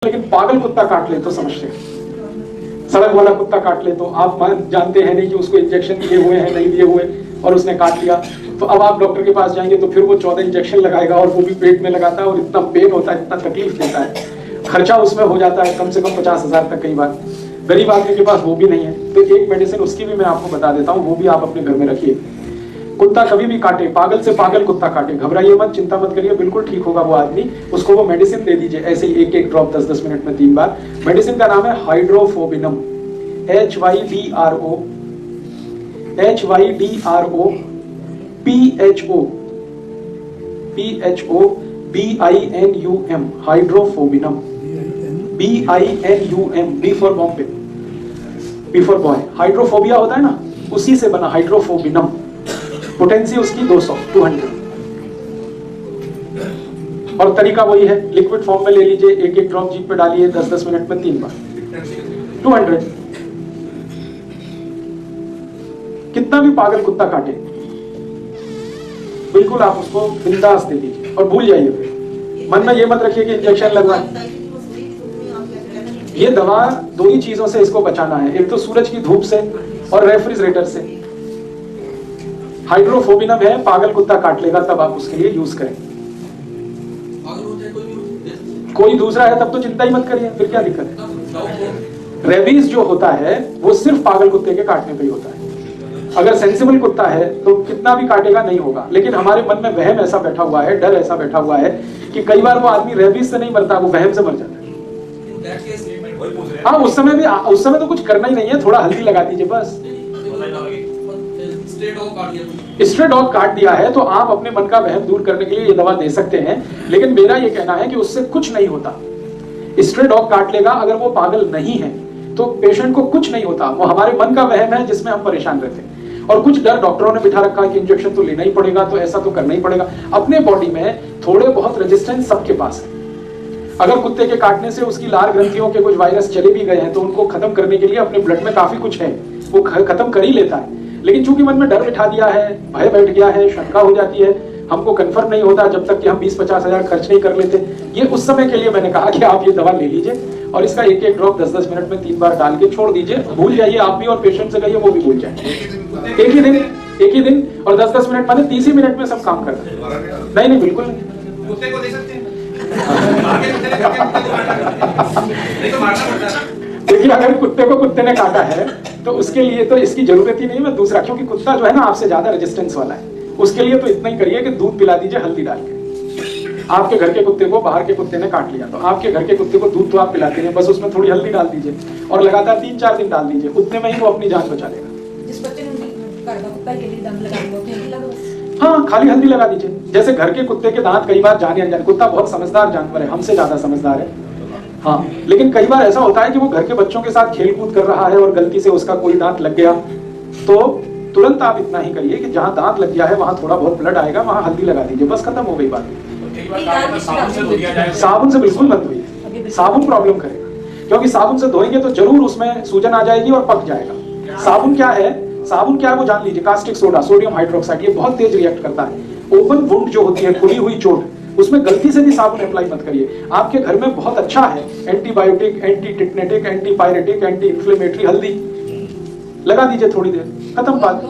लेकिन पागल कुत्ता काट ले तो समझते हैं। सड़क वाला कुत्ता काट ले तो आप जानते हैं नहीं कि उसको इंजेक्शन दिए हुए हैं नहीं दिए हुए और उसने काट लिया, तो अब आप डॉक्टर के पास जाएंगे तो फिर वो 14 इंजेक्शन लगाएगा और वो भी पेट में लगाता है और इतना पेन होता है, इतना तकलीफ देता है, खर्चा उसमें हो जाता है कम से कम 50,000 तक कई बार। गरीब आदमी के पास वो भी नहीं है, तो एक मेडिसिन उसकी भी मैं आपको बता देता हूँ, वो भी आप अपने घर में रखिए। कुत्ता कभी भी काटे, पागल से पागल कुत्ता काटे, घबराइए मत, चिंता मत करिए, बिल्कुल ठीक होगा वो आदमी। उसको वो मेडिसिन दे दीजिए, ऐसे ही एक ड्रॉप 10-10 मिनट में 3 बार। मेडिसिन का नाम है हाइड्रोफोबिनम, HYDRO BINUM, हाइड्रोफोबिनम, BINUM, B for Bombay, B for boy. Hydrophobia होता है ना, उसी से बना हाइड्रोफोबिनम। पोटेंसी उसकी 200 और तरीका वही है, लिक्विड फॉर्म में ले लीजिए, एक ड्रॉप जीभ पे डालिए, 10-10 मिनट में 3 बार, 200। कितना भी पागल कुत्ता काटे, बिल्कुल आप उसको बिंदास दे दीजिए और भूल जाइए। फिर मन में ये मत रखिए कि इंजेक्शन लगवाए। ये दवा 2 ही चीजों से इसको बचाना है, एक तो सूरज की धूप से और रेफ्रिजरेटर से। हाइड्रोफोबिनम है, पागल कुत्ता काट लेगा तब आप उसके लिए यूज करें। कोई दूसरा है तब तो चिंता ही मत करिए, फिर क्या दिक्कत है। रेबीज जो होता है वो सिर्फ पागल कुत्ते के काटने पे ही होता है। अगर सेंसिबल कुत्ता है तो कितना भी काटेगा नहीं होगा, लेकिन हमारे मन में वहम ऐसा बैठा हुआ है, डर ऐसा बैठा हुआ है कि कई बार वो आदमी रेबीज से नहीं मरता, वो वहम से मर जाता है। हाँ, उस समय तो कुछ करना ही नहीं है, थोड़ा हल्दी लगा दीजिए बस। स्ट्रे डॉग काट दिया है तो आप अपने मन का वहम दूर करने के लिए ये दवा दे सकते हैं, लेकिन मेरा ये कहना है कि उससे कुछ नहीं होता। स्ट्रे डॉग काट लेगा, अगर वो पागल नहीं है तो पेशेंट को कुछ नहीं होता, वो हमारे मन का वहम है जिसमें हम परेशान रहते हैं। और कुछ डर डॉक्टरों ने बिठा रखा है कि इंजेक्शन तो लेना ही पड़ेगा, तो ऐसा तो करना ही पड़ेगा। अपने बॉडी में थोड़े बहुत रेजिस्टेंस सबके पास है। अगर कुत्ते के काटने से उसकी लार ग्रंथियों के कुछ वायरस चले भी गए हैं तो उनको खत्म करने के लिए अपने ब्लड में काफी कुछ है, वो खत्म कर ही लेता है। लेकिन चूंकि मन में डर बिठा दिया है, भय बैठ गया है, शंका हो जाती है, हमको कंफर्म नहीं होता जब तक कि हम 20-50 हजार खर्च नहीं कर लेते। ये उस समय के लिए मैंने कहा कि आप ये दवा ले लीजिए और इसका एक ड्रॉप 10-10 मिनट में 3 बार डाल के छोड़ दीजिए, भूल जाइए आप भी और पेशेंट से कहिए वो भी भूल जाए। एक ही दिन और 10-10 मिनट, मैंने 30 ही मिनट में सब काम करना। नहीं बिल्कुल नहीं। कुत्ते को दे सकते हैं। देखिए, अगर कुत्ते को कुत्ते ने काटा है तो उसके लिए तो इसकी जरूरत ही नहीं है दूसरा, क्योंकि कुत्ता जो है ना आपसे ज्यादा रेजिस्टेंस वाला है। उसके लिए तो इतना ही करिए कि दूध पिला दीजिए हल्दी डाल के। आपके घर के कुत्ते को बाहर के कुत्ते ने काट लिया तो आपके घर के कुत्ते को दूध तो आप पिलाते हैं, बस उसमें थोड़ी हल्दी डाल दीजिए और लगातार 3-4 दिन डाल दीजिए, उतने में ही वो अपनी जान बचा लेगा। जिस बच्चे ने कुत्ता के लिए दम लगा दिया, हाँ, खाली हल्दी लगा दीजिए। जैसे घर के कुत्ते के दांत कई बार जाने अनजाने, कुत्ता बहुत समझदार जानवर है, हमसे ज्यादा समझदार है, हाँ, लेकिन कई बार ऐसा होता है कि वो घर के बच्चों के साथ खेल कूद कर रहा है और गलती से उसका कोई दांत लग गया, तो तुरंत आप इतना ही करिए कि जहां दांत लग गया है वहां थोड़ा बहुत ब्लड आएगा, वहां हल्दी लगा दीजिए, बस खत्म हो गई बात। साबुन से बिल्कुल मत धोइए, साबुन प्रॉब्लम करेगा, क्योंकि साबुन से धोएंगे तो जरूर उसमें सूजन आ जाएगी और पक जाएगा। साबुन क्या है वो जान लीजिए, कास्टिक सोडा, सोडियम हाइड्रोक्साइड, ये बहुत तेज रिएक्ट करता है। ओपन वुंड जो होती है, खुली हुई चोट, उसमें गलती से भी साबुन अप्लाई मत करिए। आपके घर में बहुत अच्छा है antibiotic, anti tetanic, anti pyretic, anti inflammatory हल्दी लगा दीजिए, थोड़ी देर, खत्म बात।